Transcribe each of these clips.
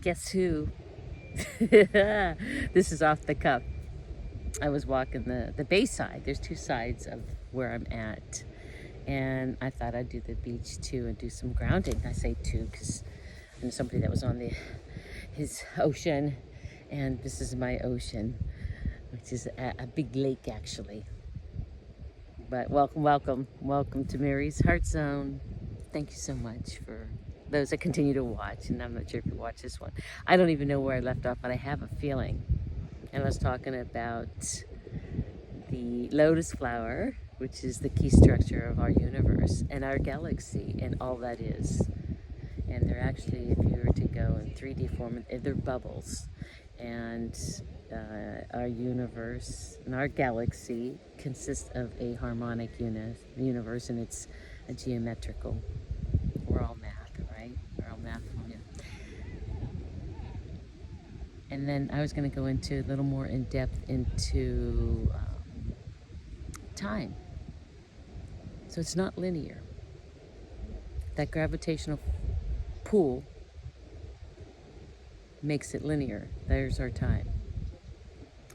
Guess who? This is off the cuff. I was walking the bay side. There's two sides of where I'm at. And I thought I'd do the beach too and do some grounding. I say too because I'm somebody that was on his ocean, and this is my ocean, which is a big lake actually. But welcome to Mary's Heart Zone. Thank you so much for those that continue to watch. And I'm not sure if you watch this one. I don't even know where I left off, but I have a feeling. And I was talking about the lotus flower, which is the key structure of our universe and our galaxy and all that is. And they're actually, if you were to go in 3D form, they're bubbles. And our universe and our galaxy consists of a harmonic universe, and it's a geometrical. We're all math, right? We're all math. Yeah. And then I was going to go into a little more in depth into time. So it's not linear. That gravitational pull makes it linear. There's our time.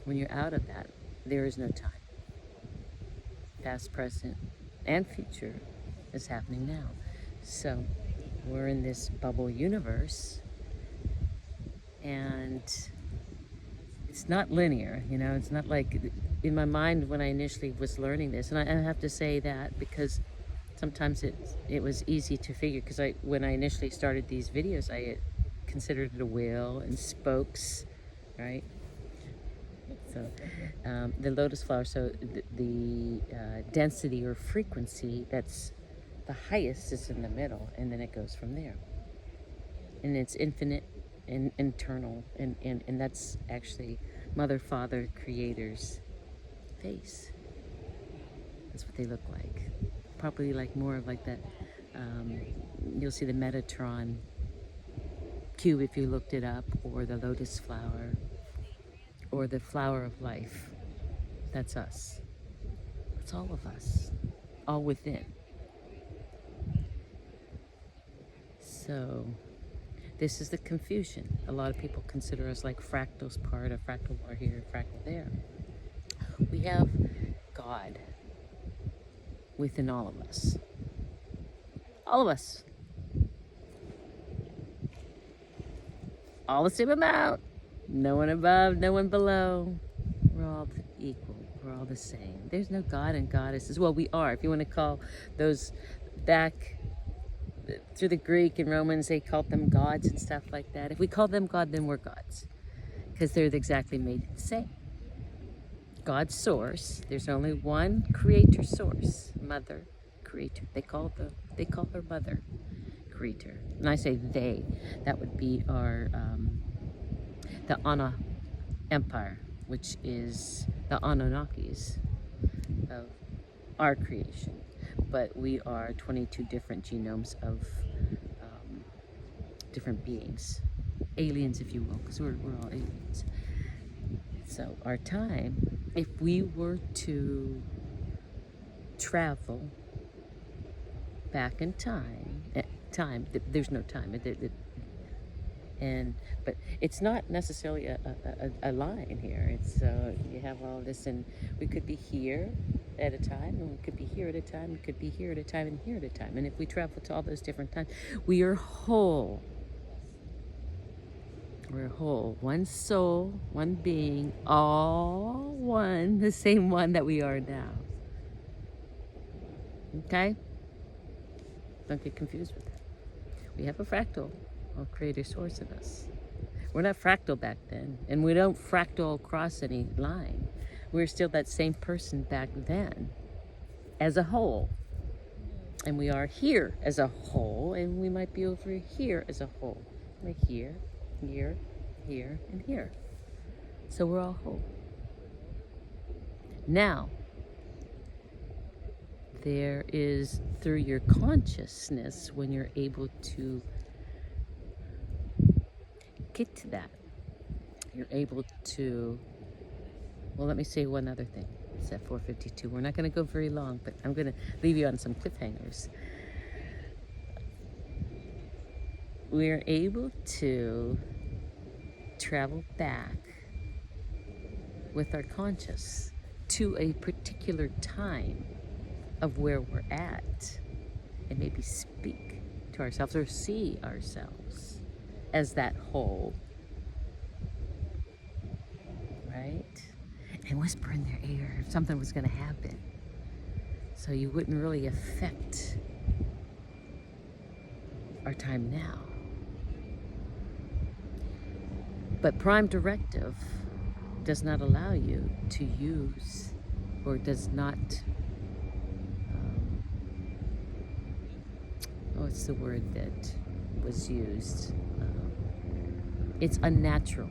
When you're out of that, there is no time. Past, present, and future is happening now. So we're in this bubble universe, and it's not linear, it's not like in my mind when I initially was learning this, and I have to say that because sometimes it was easy to figure, because when I initially started these videos, I considered it a wheel and spokes, right? So the lotus flower, so the density or frequency that's the highest is in the middle, and then it goes from there. And it's infinite and eternal, and that's actually Mother, Father, Creator's face. That's what they look like. Probably like more of like that, you'll see the Metatron cube if you looked it up, or the lotus flower, or the flower of life. That's us. It's all of us, all within. So this is the confusion. A lot of people consider us like fractals, part of fractal bar here, fractal there. We have God within all of us. All of us. All the same amount. No one above, no one below. We're all equal. We're all the same. There's no God and goddesses. Well, we are. If you want to call those back through the Greek and Romans, they called them gods and stuff like that. If we call them God, then we're gods, because they're exactly made the same. God's source. There's only one creator source, Mother, Creator. They call her Mother, Creator. And I say they. That would be our the Ana Empire, which is the Anunnakis of our creation. But we are 22 different genomes of different beings, aliens, if you will, because we're all aliens. So our time, if we were to travel back in time, there's no time, but it's not necessarily a line here. It's you have all this, and we could be here at a time, and we could be here at a time, we could be here at a time, and here at a time. And if we travel to all those different times, we are whole. We're whole. One soul, one being, all one, the same one that we are now. Okay? Don't get confused with that. We have a fractal or creator source in us. We're not fractal back then, and we don't fractal across any line. We're still that same person back then as a whole. And we are here as a whole, and we might be over here as a whole. We're here, here, here, and here. So we're all whole. Now, there is, through your consciousness, when you're able to get to that, you're able to, well, let me say one other thing. It's at 4:52. We're not going to go very long, but I'm going to leave you on some cliffhangers. We're able to travel back with our conscious to a particular time of where we're at, and maybe speak to ourselves or see ourselves as that whole, right? And whisper in their ear if something was going to happen, so you wouldn't really affect our time now. But Prime Directive does not allow you to use, or does not, what's the word that was used? It's unnatural.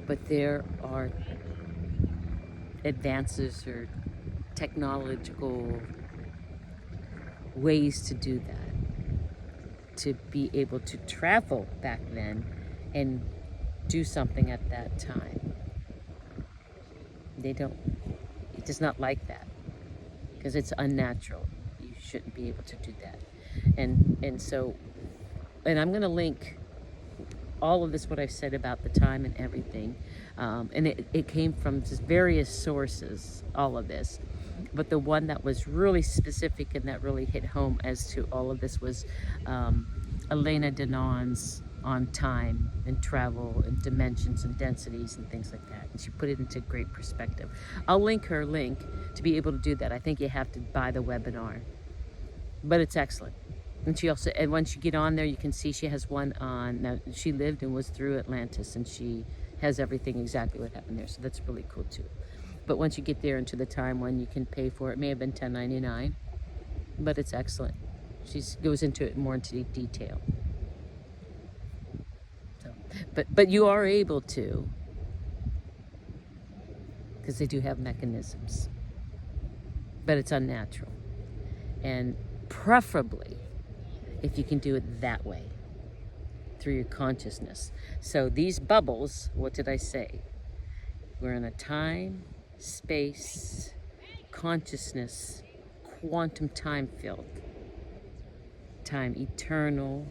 But there are advances or technological ways to do that, to be able to travel back then and do something at that time. It does not like that, because it's unnatural. You shouldn't be able to do that. And so, and I'm going to link all of this, what I've said about the time and everything, and it came from just various sources, all of this. But the one that was really specific and that really hit home as to all of this was Elena Danaan's on time and travel and dimensions and densities and things like that. And she put it into great perspective. I'll link her link to be able to do that. I think you have to buy the webinar, but it's excellent. And she also, and once you get on there, you can see she has one on, now she lived and was through Atlantis, and she has everything exactly what happened there. So that's really cool too. But once you get there into the time one, you can pay for it. It may have been $10.99, but it's excellent. She goes into it more into detail. So, but you are able to, because they do have mechanisms, but it's unnatural. And preferably, if you can do it that way, through your consciousness. So these bubbles, what did I say? We're in a time, space, consciousness, quantum time field. Time, eternal,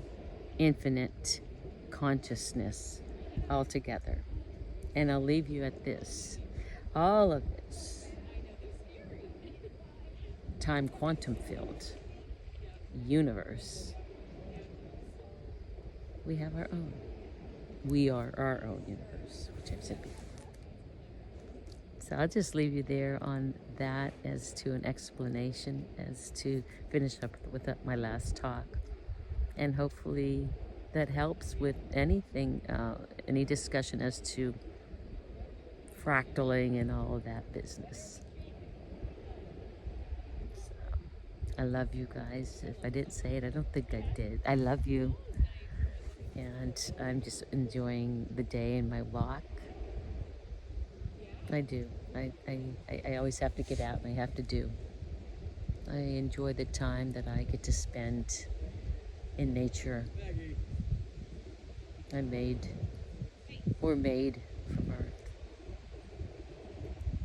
infinite consciousness all together. And I'll leave you at this. All of this, time, quantum field, universe, we have our own. We are our own universe, which I've said before. So I'll just leave you there on that as to an explanation, as to finish up with my last talk. And hopefully that helps with anything, any discussion as to fractaling and all of that business. So, I love you guys. If I didn't say it, I don't think I did. I love you. And I'm just enjoying the day and my walk. I do. I always have to get out, and I have to do. I enjoy the time that I get to spend in nature. We're made from Earth.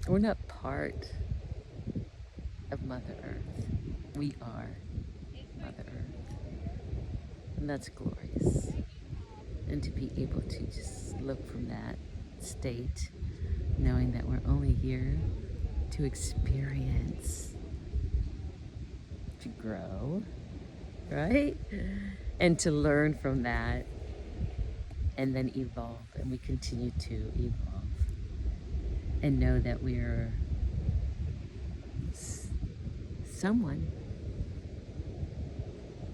We're not part of Mother Earth. We are Mother Earth. And that's glorious. And to be able to just look from that state, knowing that we're only here to experience, to grow, right? And to learn from that, and then evolve. And we continue to evolve. And know that we are someone,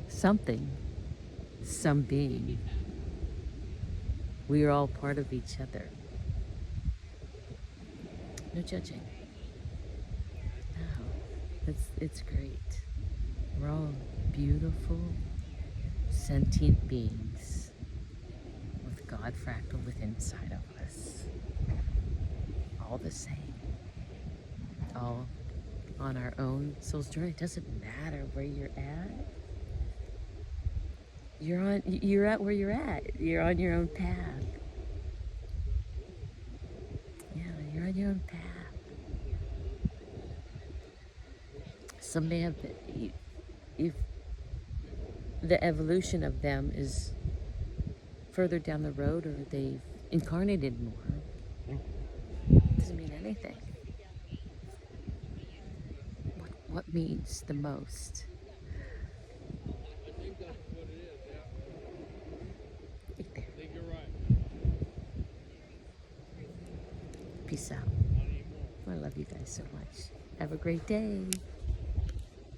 something, some being. We are all part of each other. No judging. No, it's great. We're all beautiful, sentient beings with God fractal within inside of us. All the same. All on our own soul's journey. It doesn't matter where you're at. You're at where you're at. You're on your own path. Yeah, you're on your own path. Some may have the evolution of them is further down the road or they've incarnated more. Doesn't mean anything. What means the most? Right there. Peace out. I love you guys so much. Have a great day.